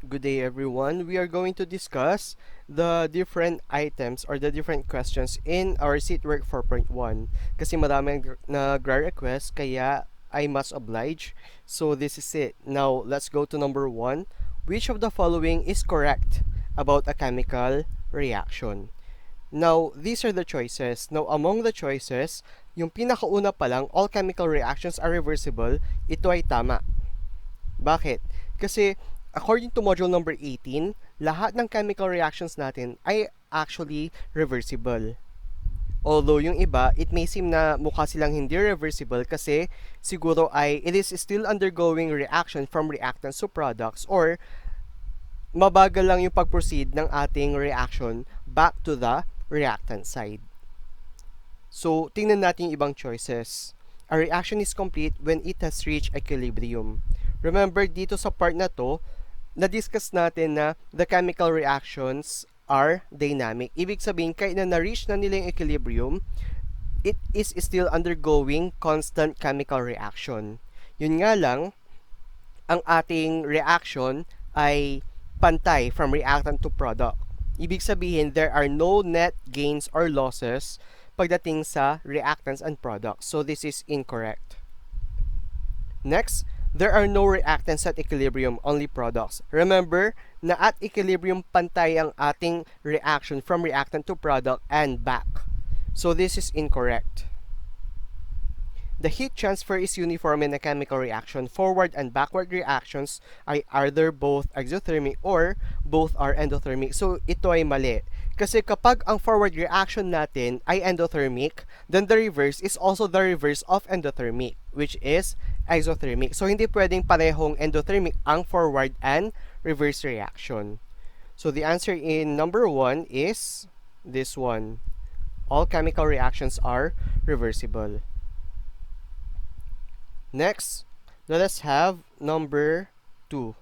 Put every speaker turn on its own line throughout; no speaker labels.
Good day everyone. We are going to discuss the different items or the different questions in our Seatwork 4.1 kasi marami nag-request kaya I must oblige. So this is it. Now let's go to number 1. Which of the following is correct about a chemical reaction? Now, these are the choices. Now, among the choices, yung pinakauna pa lang, all chemical reactions are reversible, ito ay tama. Bakit? Kasi according to module number 18, lahat ng chemical reactions natin ay actually reversible. Although yung iba, it may seem na mukha silang hindi reversible kasi siguro ay it is still undergoing reaction from reactants to products or mabagal lang yung pag-proceed ng ating reaction back to the reactant side. So, tingnan natin yung ibang choices. A reaction is complete when it has reached equilibrium. Remember, dito sa part na to, na-discuss natin na the chemical reactions are dynamic. Ibig sabihin, kahit na na-reach na nila yung equilibrium, it is still undergoing constant chemical reaction. Yun nga lang, ang ating reaction ay pantay from reactant to product. Ibig sabihin, there are no net gains or losses pagdating sa reactants and products. So, this is incorrect. Next, there are no reactants at equilibrium, only products. Remember na at equilibrium pantay ang ating reaction from reactant to product and back. So, this is incorrect. The heat transfer is uniform in a chemical reaction. Forward and backward reactions ay either both exothermic or both are endothermic. So, ito ay mali. Kasi kapag ang forward reaction natin ay endothermic, then the reverse is also the reverse of endothermic, which is exothermic. So, hindi pwedeng parehong endothermic ang forward and reverse reaction. So, the answer in number 1 is this one. All chemical reactions are reversible. Next, let us have number 2.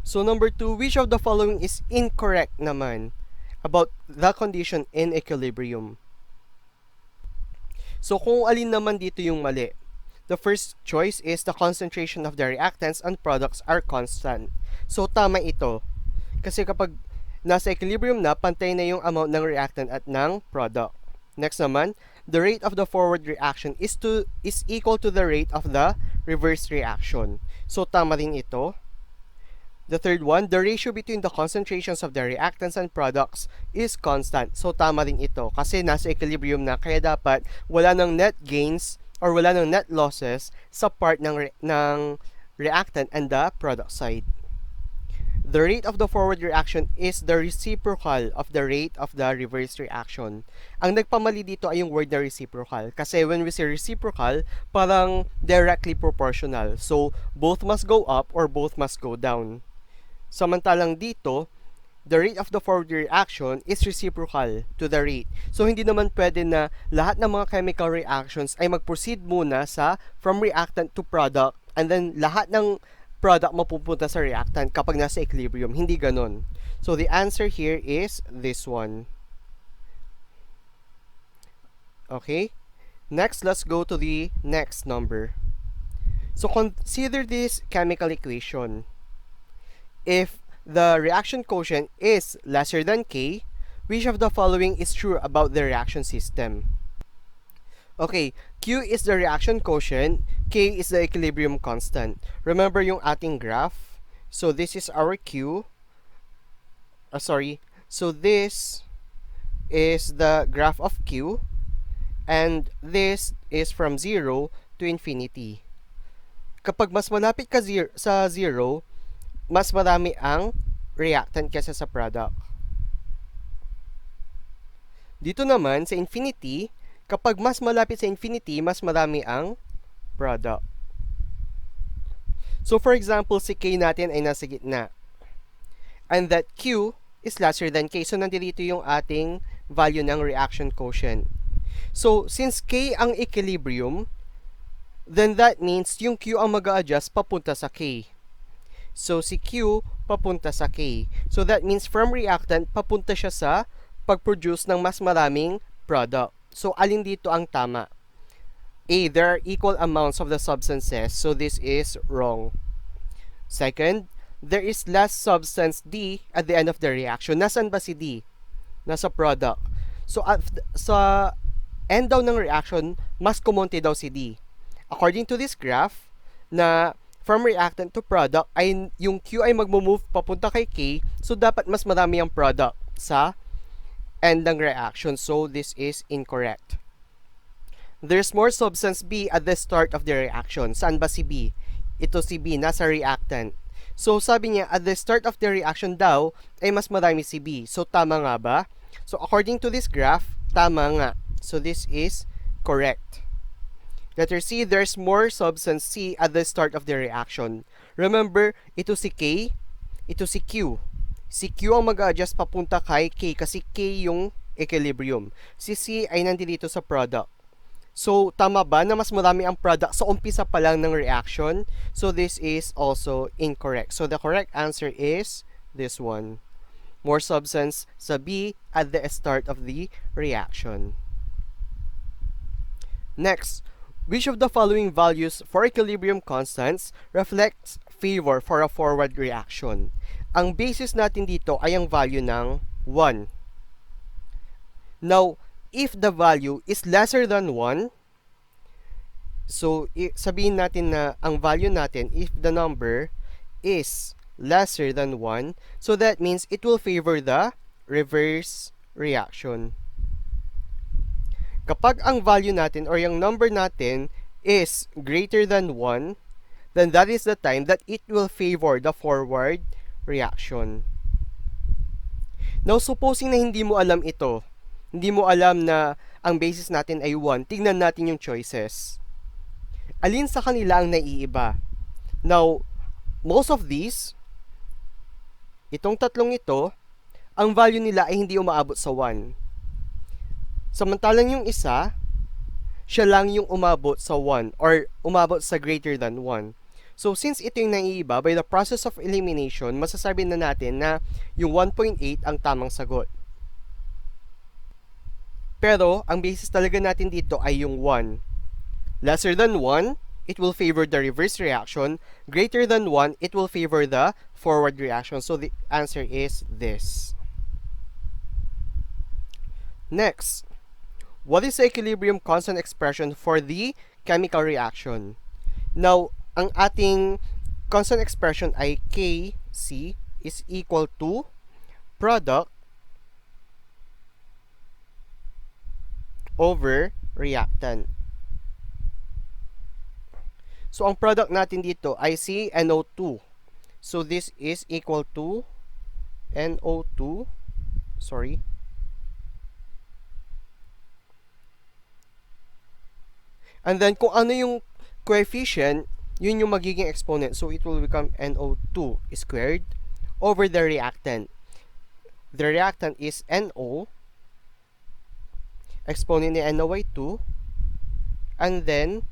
So number 2, which of the following is incorrect naman about the condition in equilibrium? So kung alin naman dito yung mali? The first choice is the concentration of the reactants and products are constant. So tama ito. Kasi kapag nasa equilibrium na, pantay na yung amount ng reactant at ng product. Next naman, the rate of the forward reaction is equal to the rate of the reverse reaction. So tama rin ito. The third one, the ratio between the concentrations of the reactants and products is constant. So tama rin ito kasi nasa equilibrium na, kaya dapat wala ng net gains or wala ng net losses sa part ng reactant and the product side. The rate of the forward reaction is the reciprocal of the rate of the reverse reaction. Ang nagpamali dito ay yung word na reciprocal. Kasi when we say reciprocal, parang directly proportional. So, both must go up or both must go down. Samantalang dito, the rate of the forward reaction is reciprocal to the rate. So, hindi naman pwede na lahat ng mga chemical reactions ay mag-proceed muna sa from reactant to product and then lahat ng product mapupunta sa reactant kapag nasa equilibrium. Hindi ganon. So, the answer here is this one. Okay? Next, let's go to the next number. So, consider this chemical equation. If the reaction quotient is lesser than K, which of the following is true about the reaction system? Okay, Q is the reaction quotient, K is the equilibrium constant. Remember yung ating graph? So this is our Q. So this is the graph of Q and this is from 0 to infinity. Kapag mas malapit ka sa 0, mas marami ang reactant kaysa sa product. Dito naman sa infinity, kapag mas malapit sa infinity, mas marami ang product. So for example, si K natin ay nasa gitna. And that Q is lesser than K. So nandito yung ating value ng reaction quotient. So since K ang equilibrium, then that means yung Q ang mag-a-adjust papunta sa K. So si Q papunta sa K. So that means from reactant, papunta siya sa pag-produce ng mas maraming product. So, alin dito ang tama? A, there are equal amounts of the substances. So, this is wrong. Second, there is less substance D at the end of the reaction. Nasaan ba si D? Nasa product. So, sa end daw ng reaction, mas kumonti daw si D. According to this graph, na from reactant to product, ay yung Q ay magmo-move papunta kay K, so dapat mas marami ang product sa end ng reaction. So, this is incorrect. There's more substance B at the start of the reaction. Saan ba si B? Ito si B, nasa reactant. So, sabi niya, at the start of the reaction daw, ay mas marami si B. So, tama nga ba? So, according to this graph, tama nga. So, this is correct. Letter C, there's more substance C at the start of the reaction. Remember, ito si K, ito si Q. Si Q ang mag-adjust papunta kay K kasi K yung equilibrium. Si C ay nandito sa product. So, tama ba na mas marami ang product sa umpisa pa lang ng reaction? So, this is also incorrect. So, the correct answer is this one. More substance sa B at the start of the reaction. Next, which of the following values for equilibrium constants reflects favor for a forward reaction? Ang basis natin dito ay ang value ng 1. Now, if the value is lesser than 1, so sabihin natin na ang value natin, if the number is lesser than 1, so that means it will favor the reverse reaction. Kapag ang value natin or yung number natin is greater than 1, then that is the time that it will favor the forward reaction. Now, supposing na hindi mo alam ito, hindi mo alam na ang basis natin ay 1, tignan natin yung choices. Alin sa kanila ang naiiba? Now, most of these, itong tatlong ito, ang value nila ay hindi umaabot sa 1. Samantalang yung isa, siya lang yung umabot sa 1 or umabot sa greater than 1. So, since ito yung naiiba, by the process of elimination, masasabi na natin na yung 1.8 ang tamang sagot. Pero, ang basis talaga natin dito ay yung 1. Lesser than 1, it will favor the reverse reaction. Greater than 1, it will favor the forward reaction. So, the answer is this. Next, what is the equilibrium constant expression for the chemical reaction? Now, ang ating constant expression ay Kc is equal to product over reactant. So, ang product natin dito ay si NO2. So, this is equal to NO2. Sorry. And then, kung ano yung coefficient, yun yung magiging exponent. So, it will become NO2 squared over the reactant. The reactant is NO. Exponent ni NO ay 2. And then,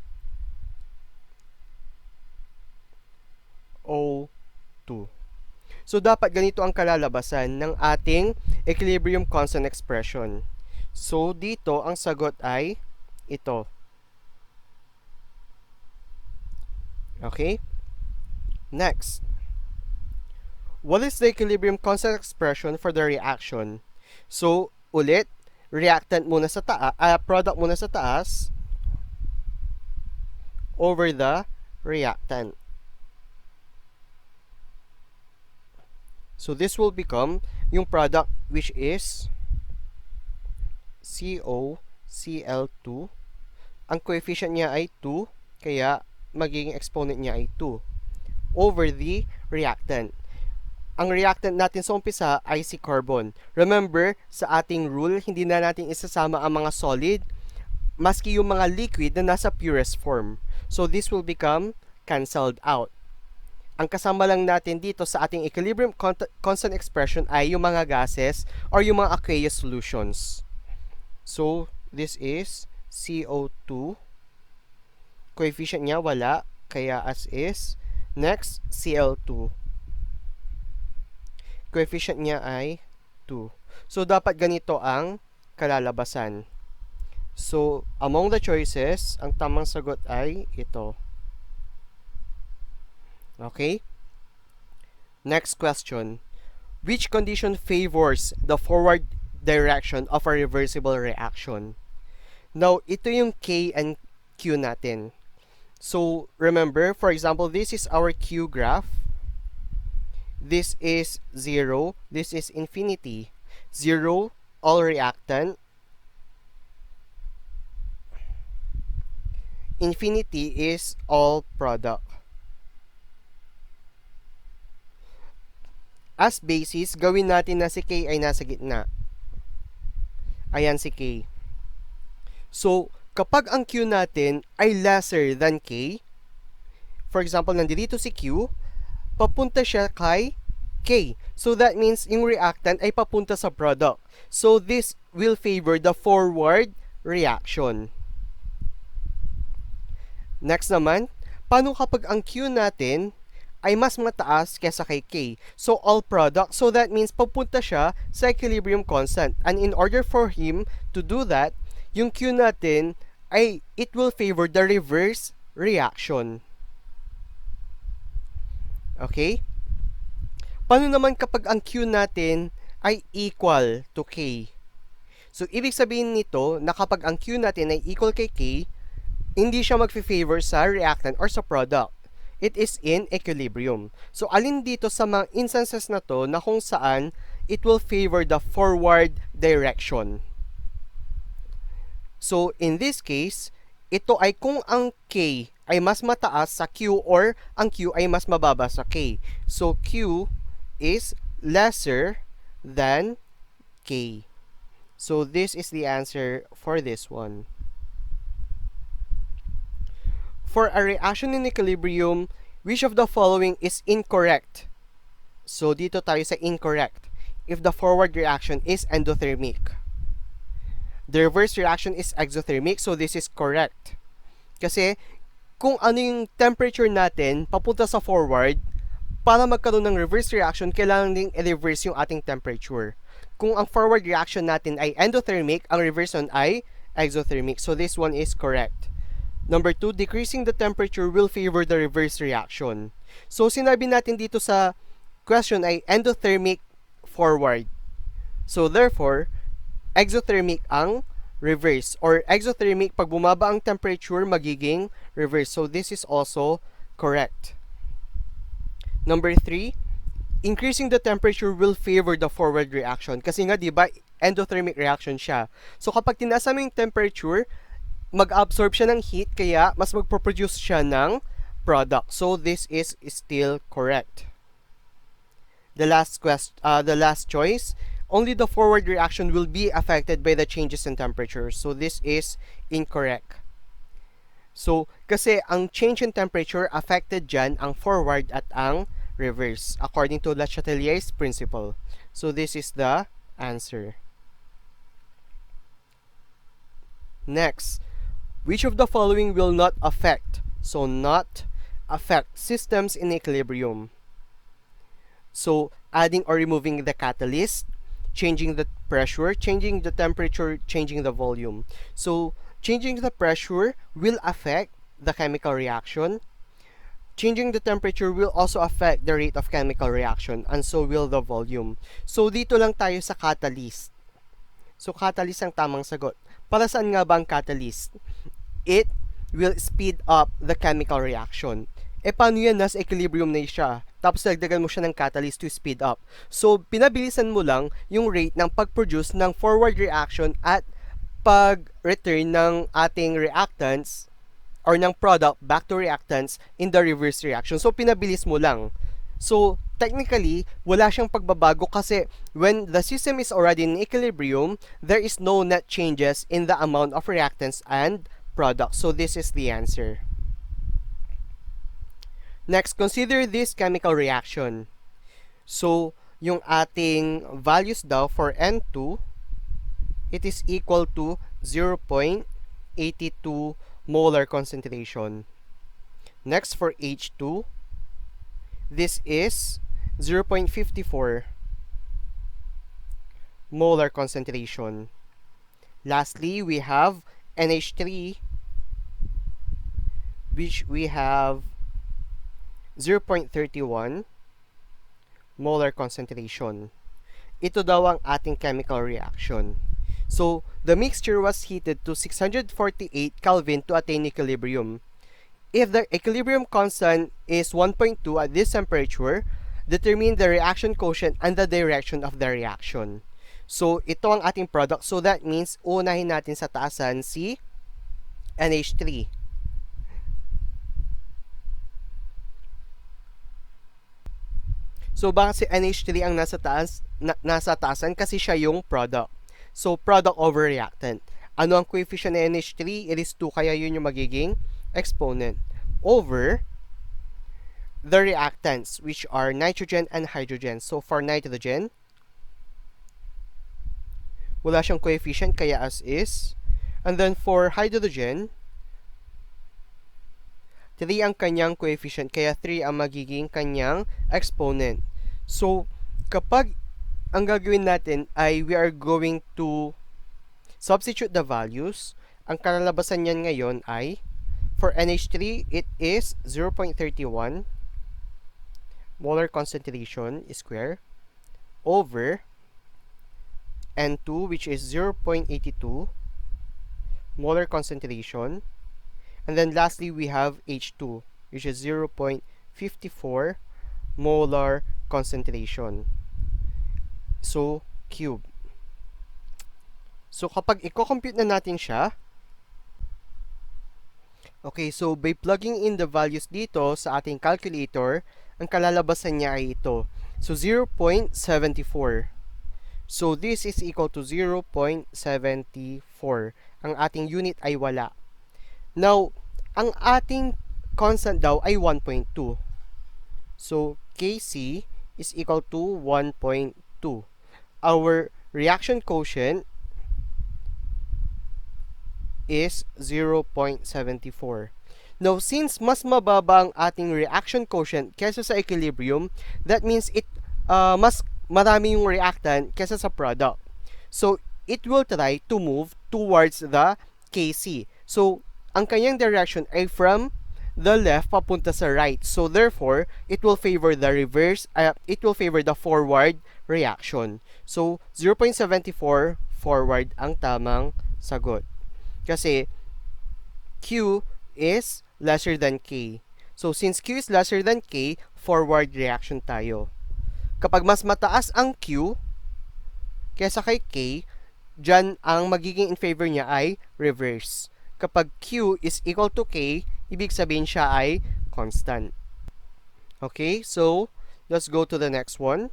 O2. So, dapat ganito ang kalalabasan ng ating equilibrium constant expression. So, dito, ang sagot ay ito. Okay? Next. What is the equilibrium constant expression for the reaction? So, ulit, reactant muna sa taas, product muna sa taas over the reactant. So, this will become yung product which is COCl2. Ang coefficient niya ay 2, kaya magiging exponent niya ay 2 over the reactant. Ang reactant natin sa umpisa ay si carbon. Remember, sa ating rule, hindi na natin isasama ang mga solid maski yung mga liquid na nasa purest form. So, this will become cancelled out. Ang kasama lang natin dito sa ating equilibrium constant expression ay yung mga gases or yung mga aqueous solutions. So, this is CO2. Coefficient niya wala, kaya as is. Next, Cl2. Coefficient niya ay 2. So, dapat ganito ang kalalabasan. So, among the choices, ang tamang sagot ay ito. Okay? Next question. Which condition favors the forward direction of a reversible reaction? Now, ito yung K and Q natin. So, remember, for example, this is our Q graph. This is 0. This is infinity. 0, all reactant. Infinity is all product. As basis, gawin natin na si K ay nasa gitna. Ayan si K. So, kapag ang Q natin ay lesser than K, for example, nandito si Q, papunta siya kay K. So, that means yung reactant ay papunta sa product. So, this will favor the forward reaction. Next naman, paano kapag ang Q natin ay mas mataas kesa kay K? So, all product. So, that means papunta siya sa equilibrium constant. And in order for him to do that, yung Q natin ay it will favor the reverse reaction. Okay? Paano naman kapag ang Q natin ay equal to K? So, ibig sabihin nito na kapag ang Q natin ay equal kay K, hindi siya mag-favor sa reactant or sa product. It is in equilibrium. So, alin dito sa mga instances na to na kung saan it will favor the forward direction? So, in this case, ito ay kung ang K ay mas mataas sa Q or ang Q ay mas mababa sa K. So, Q is lesser than K. So, this is the answer for this one. For a reaction in equilibrium, which of the following is incorrect? So, dito tayo sa incorrect. If the forward reaction is endothermic. The reverse reaction is exothermic, so this is correct. Kasi, kung ano yung temperature natin papunta sa forward, para magkaroon ng reverse reaction, kailangan ding i-reverse yung ating temperature. Kung ang forward reaction natin ay endothermic, ang reverse nun ay exothermic. So, this one is correct. Number 2, decreasing the temperature will favor the reverse reaction. So, sinabi natin dito sa question ay endothermic forward. So, therefore, exothermic ang reverse. Or exothermic, pag bumaba ang temperature, magiging reverse. So, this is also correct. Number 3, increasing the temperature will favor the forward reaction. Kasi nga, di ba, endothermic reaction siya. So, kapag tinasa mo yung temperature, mag-absorb siya ng heat, kaya mas magpo-produce siya ng product. So, this is still correct. The last choice, only the forward reaction will be affected by the changes in temperature. So, this is incorrect. So, kasi ang change in temperature affected dyan ang forward at ang reverse, according to Le Chatelier's principle. So, this is the answer. Next, which of the following will not affect? So, not affect systems in equilibrium. So, adding or removing the catalyst, changing the pressure, changing the temperature, changing the volume. So, changing the pressure will affect the chemical reaction. Changing the temperature will also affect the rate of chemical reaction, and so will the volume. So, dito lang tayo sa catalyst. So, catalyst ang tamang sagot. Para saan nga ba ang catalyst? It will speed up the chemical reaction. E paano yan? Nasa equilibrium na siya. Tapos dagdagan mo siya ng catalyst to speed up. So, pinabilisan mo lang yung rate ng pag-produce ng forward reaction at pag-return ng ating reactants or ng product back to reactants in the reverse reaction. So, pinabilis mo lang. So, technically, wala siyang pagbabago kasi when the system is already in equilibrium, there is no net changes in the amount of reactants and product. So, this is the answer. Next, consider this chemical reaction. So, yung ating values daw for N2, it is equal to 0.82 molar concentration. Next, for H2, this is 0.54 molar concentration. Lastly, we have NH3, which we have 0.31 molar concentration. Ito daw ang ating chemical reaction. So, the mixture was heated to 648 Kelvin to attain equilibrium. If the equilibrium constant is 1.2 at this temperature, determine the reaction quotient and the direction of the reaction. So, ito ang ating product. So, that means, unahin natin sa taasan si NH3. So, bakit si NH3 ang nasa taasan? Kasi siya yung product. So, product over reactant. Ano ang coefficient ng NH3? It is 2, kaya yun yung magiging exponent over the reactants, which are nitrogen and hydrogen. So, for nitrogen, wala siyang coefficient, kaya as is. And then, for hydrogen, 3 ang kanyang coefficient, kaya 3 ang magiging kanyang exponent. So, kapag ang gagawin natin ay we are going to substitute the values, ang kalalabasan niyan ngayon ay, for NH3, it is 0.31 molar concentration square over N2, which is 0.82 molar concentration. And then lastly, we have H2, which is 0.54 molar concentration. So, cube. So, kapag i-compute na natin siya, okay, so by plugging in the values dito sa ating calculator, ang kalalabasan niya ay ito. So, 0.74. So, this is equal to 0.74. Ang ating unit ay wala. Now, ang ating constant daw ay 1.2. So, Kc is equal to 1.2. Our reaction quotient is 0.74. Now, since mas mababa ang ating reaction quotient kesa sa equilibrium, that means mas marami yung reactant kesa sa product. So, it will try to move towards the Kc. So, ang kanyang direction ay from the left papunta sa right. So, therefore, it will favor the forward reaction. So, 0.74 forward ang tamang sagot. Kasi, Q is lesser than K. So, since Q is lesser than K, forward reaction tayo. Kapag mas mataas ang Q kesa kay K, dyan ang magiging in favor niya ay reverse. Kapag Q is equal to K, ibig sabihin siya ay constant. Okay, so let's go to the next one.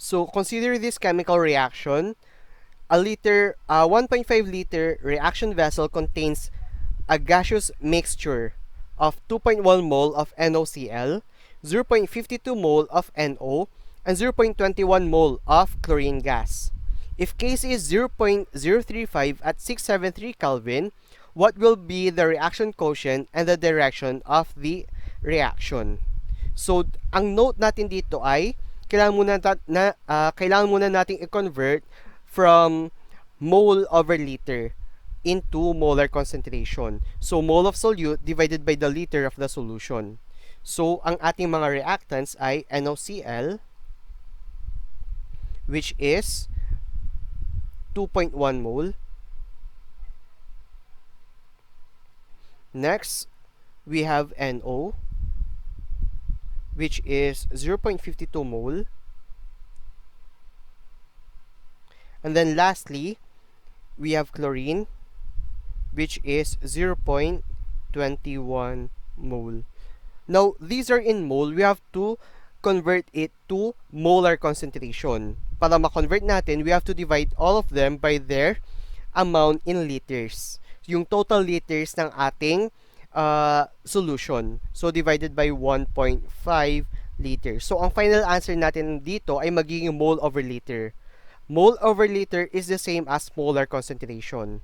So, consider this chemical reaction. A 1.5 liter reaction vessel contains a gaseous mixture of 2.1 mole of NOCl, 0.52 mole of NO, and 0.21 mole of chlorine gas. If Kc is 0.035 at 673 Kelvin, what will be the reaction quotient and the direction of the reaction? So, ang note natin dito ay kailangan muna nating i-convert from mole over liter into molar concentration. So, mole of solute divided by the liter of the solution. So, ang ating mga reactants ay NOCl, which is 2.1 mole. Next, we have NO, which is 0.52 mole. And then lastly, we have chlorine, which is 0.21 mole. Now, these are in mole. We have to convert it to molar concentration. Para ma-convert natin, we have to divide all of them by their amount in liters. Yung total liters ng ating solution. So, divided by 1.5 liters. So, ang final answer natin dito ay magiging mole over liter. Mole over liter is the same as molar concentration.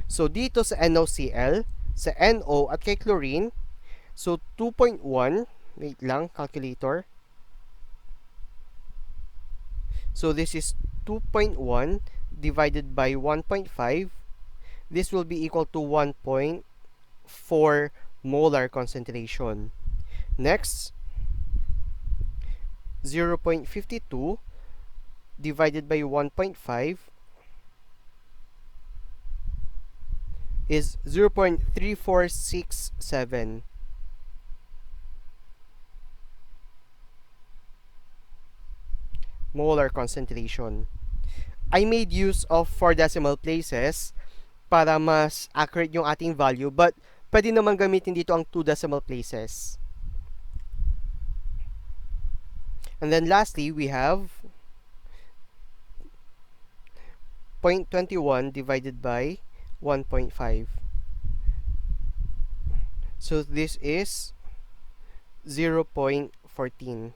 So, dito sa NOCl, sa NO at kay chlorine, so 2.1, wait lang, calculator. So, this is 2.1 divided by 1.5. This will be equal to 1.4 molar concentration. Next, 0.52 divided by 1.5 is 0.3467 molar concentration. I made use of 4 decimal places para mas accurate yung ating value, but pwede naman gamitin dito ang 2 decimal places. And then lastly, we have 0.21 divided by 1.5. So this is 0.14.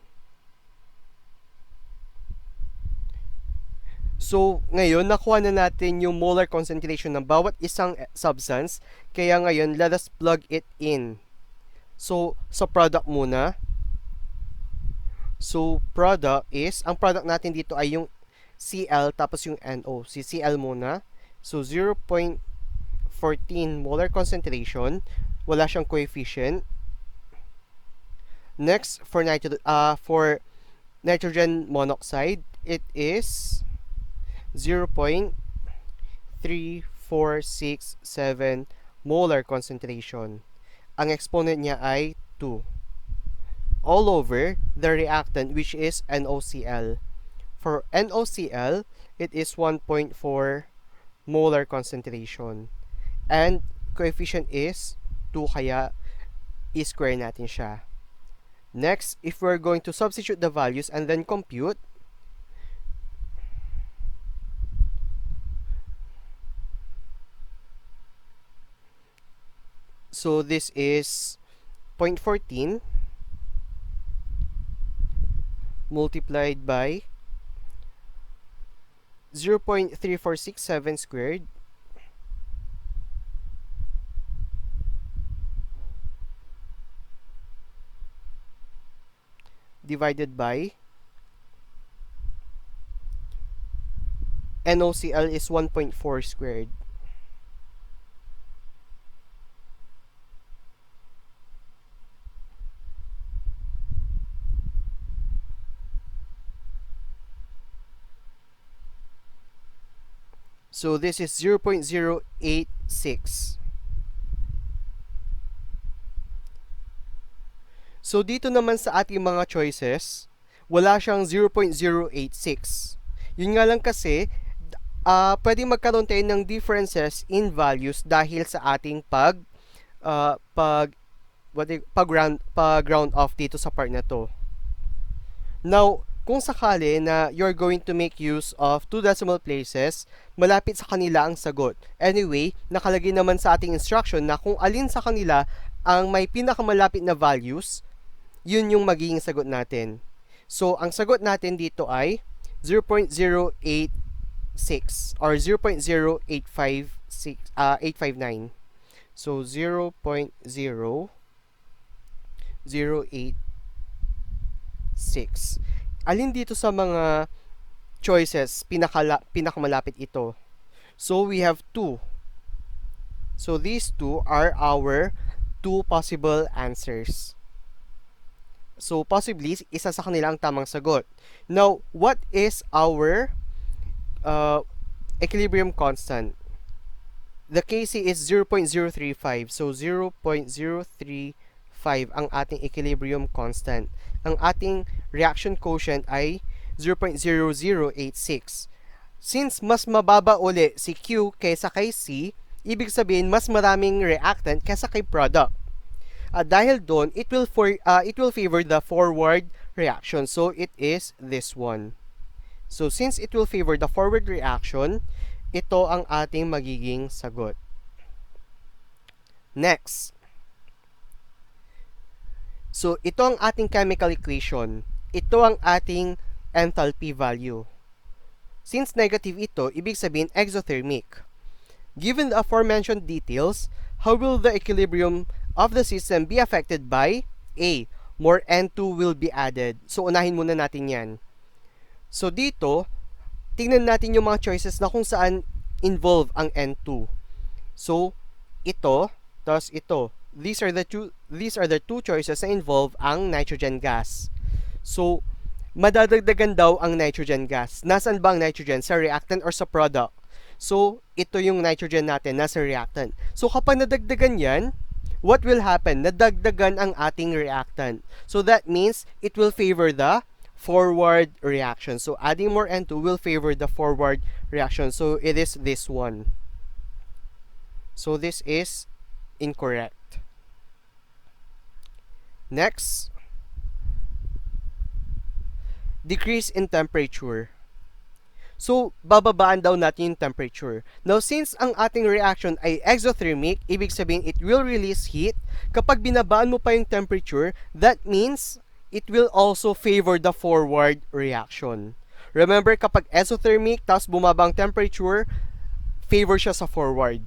So, ngayon, nakuha na natin yung molar concentration ng bawat isang substance. Kaya ngayon, let us plug it in. So, sa product muna. So, product is, ang product natin dito ay yung Cl tapos yung NO. Si Cl muna. So, 0.14 molar concentration. Wala siyang coefficient. Next, for nitrogen monoxide, it is 0.3467 molar concentration. Ang exponent niya ay 2. All over the reactant, which is NOCl. For NOCl, it is 1.4 molar concentration. And coefficient is 2, kaya i-square natin siya. Next, if we're going to substitute the values and then compute, so this is 0.14 multiplied by 0.3467 squared divided by NOCl is 1.4 squared. So this is 0.086. So dito naman sa ating mga choices, wala siyang 0.086. Yun nga lang kasi, pwede magkaroon tayo ng differences in values dahil sa ating pag-round off dito sa part na to. Now, kung sakali na you're going to make use of 2 decimal places, malapit sa kanila ang sagot. Anyway, nakalagay naman sa ating instruction na kung alin sa kanila ang may pinakamalapit na values, yun yung magiging sagot natin. So, ang sagot natin dito ay 0.086 or 0.0859. So, 0.008 alin dito sa mga choices pinakamalapit ito? So we have 2. So these 2 are our 2 possible answers. So possibly isa sa kanila ang tamang sagot. Now, what is our equilibrium constant? The Kc is 0.035. So 0.035 ang ating equilibrium constant. Ang ating reaction quotient ay 0.0086. Since mas mababa uli si Q kaysa kay C, ibig sabihin mas maraming reactant kaysa kay product. Dahil doon, it will favor the forward reaction. So it is this one. So since it will favor the forward reaction, ito ang ating magiging sagot. Next. So, ito ang ating chemical equation. Ito ang ating enthalpy value. Since negative ito, ibig sabihin exothermic. Given the aforementioned details, how will the equilibrium of the system be affected by A. More N2 will be added. So, unahin muna natin yan. So, dito, tingnan natin yung mga choices na kung saan involve ang N2. So, ito, tapos ito. these are the two choices na involve ang nitrogen gas. So, madadagdagan daw ang nitrogen gas. Nasaan ba ang nitrogen? Sa reactant or sa product? So, ito yung nitrogen natin, nasa reactant. So, kapag nadagdagan yan, what will happen? Nadagdagan ang ating reactant. So, that means it will favor the forward reaction. So, adding more N2 will favor the forward reaction. So, it is this one. So, this is incorrect. Next, decrease in temperature. So, bababaan daw natin yung temperature. Now, since ang ating reaction ay exothermic, ibig sabihin it will release heat. Kapag binabaan mo pa yung temperature, that means it will also favor the forward reaction. Remember, kapag exothermic, tapos bumaba ang temperature, favor siya sa forward.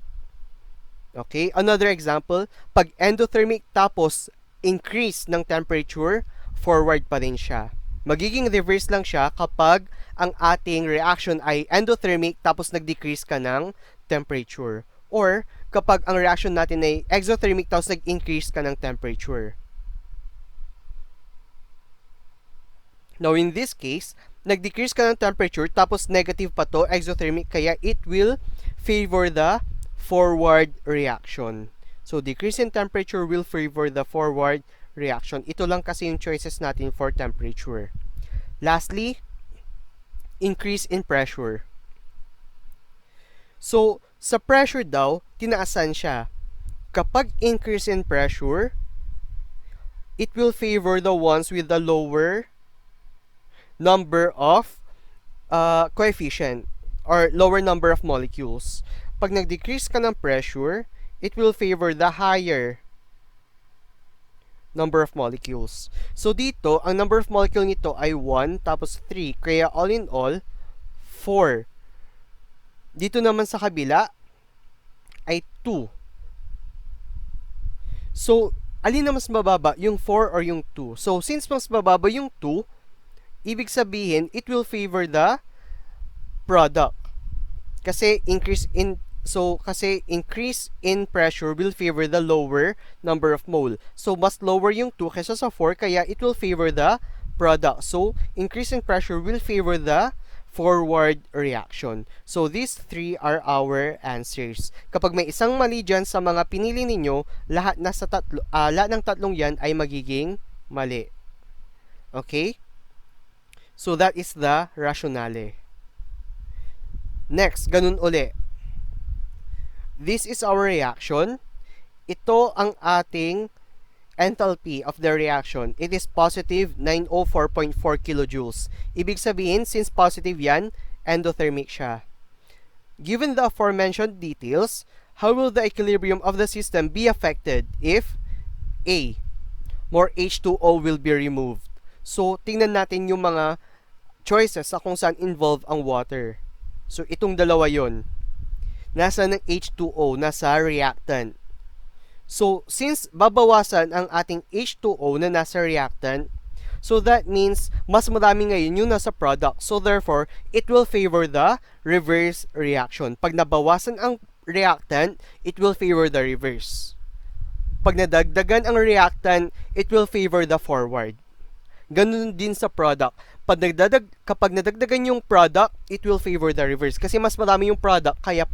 Okay? Another example, pag endothermic tapos increase ng temperature, forward pa rin siya. Magiging reverse lang siya kapag ang ating reaction ay endothermic tapos nag-decrease ka ng temperature. Or kapag ang reaction natin ay exothermic tapos nag-increase ka ng temperature. Now in this case, nag-decrease ka ng temperature tapos negative pa to, exothermic, kaya it will favor the forward reaction. So decrease in temperature will favor the forward reaction. Ito lang kasi yung choices natin for temperature. Lastly, increase in pressure. So, sa pressure daw, tinaasan siya. Kapag increase in pressure, it will favor the ones with the lower number of coefficient or lower number of molecules. Pag nag-decrease ka ng pressure, it will favor the higher number of molecules. So dito, ang number of molecule nito ay 1 tapos 3. Kaya all in all, 4. Dito naman sa kabila ay 2. So, alin na mas mababa? Yung 4 or yung 2? So, since mas mababa yung 2, ibig sabihin, it will favor the product. Kasi increase in pressure will favor the lower number of mole. So, mas lower yung 2 kaysa sa 4, kaya it will favor the product. So, increase in pressure will favor the forward reaction. So, these three are our answers. Kapag may isang mali dyan sa mga pinili ninyo, lahat ng tatlong yan ay magiging mali. Okay? So, that is the rationale. Next, ganun uli. This is our reaction. Ito ang ating enthalpy of the reaction. It is positive 904.4 kilojoules. Ibig sabihin, since positive yan, endothermic siya. Given the aforementioned details, how will the equilibrium of the system be affected if A. More H2O will be removed? So, tingnan natin yung mga choices sa kung saan involved ang water. So, itong dalawa yon. Nasa ng H2O, nasa reactant. So, since babawasan ang ating H2O na nasa reactant, so that means mas marami ngayon yung nasa product. So, therefore, it will favor the reverse reaction. Pag nabawasan ang reactant, it will favor the reverse. Pag nadagdagan ang reactant, it will favor the forward. Ganun din sa product. Kapag nadagdagan yung product, it will favor the reverse. Kasi mas marami yung product, kaya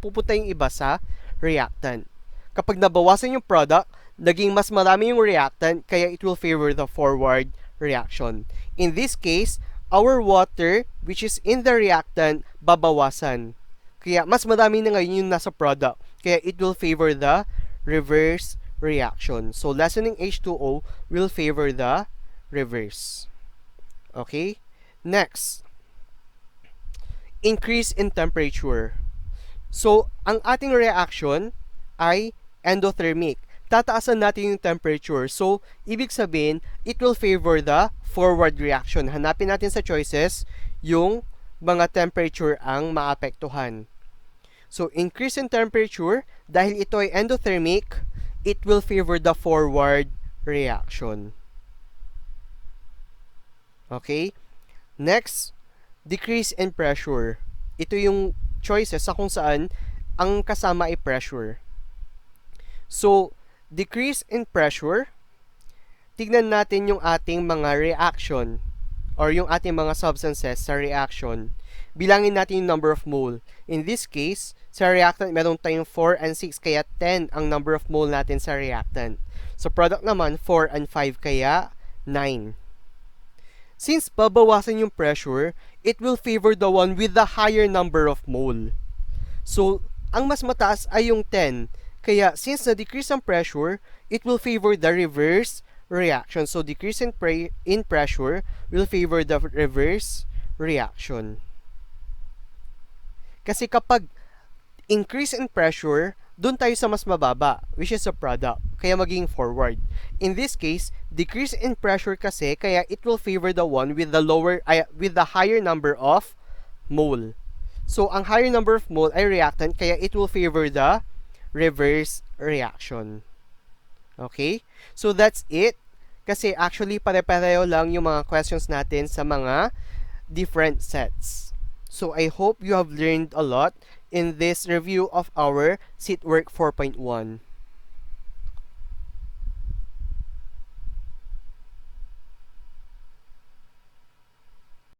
pupunta yung iba sa reactant. Kapag nabawasan yung product, naging mas marami yung reactant, kaya it will favor the forward reaction. In this case, our water, which is in the reactant, babawasan. Kaya mas marami na ngayon yung nasa product, kaya it will favor the reverse reaction. So, lessening H2O will favor the reverse. Okay? Next, increase in temperature. So, ang ating reaction ay endothermic. Tataasan natin yung temperature. So, ibig sabihin, it will favor the forward reaction. Hanapin natin sa choices yung mga temperature ang maapektuhan. So, increase in temperature, dahil ito ay endothermic, it will favor the forward reaction. Okay? Next, decrease in pressure. Ito yung choices sa kung saan ang kasama ay pressure. So, decrease in pressure, tignan natin yung ating mga reaction or yung ating mga substances sa reaction. Bilangin natin yung number of mole. In this case, sa reactant, meron tayong 4 and 6, kaya 10 ang number of mole natin sa reactant. So, product naman, 4 and 5, kaya 9. Since babawasan yung pressure, it will favor the one with the higher number of mole. So, ang mas mataas ay yung 10. Kaya, since na-decrease ang pressure, it will favor the reverse reaction. So, decrease in pressure will favor the reverse reaction. Kasi kapag increase in pressure, doon tayo sa mas mababa, which is a product. Kaya magiging forward. In this case, decrease in pressure kasi, kaya it will favor the one with the higher number of mole. So, ang higher number of mole ay reactant, kaya it will favor the reverse reaction. Okay? So, that's it. Kasi actually, pare-pareho lang yung mga questions natin sa mga different sets. So, I hope you have learned a lot in this review of our Seatwork 4.1.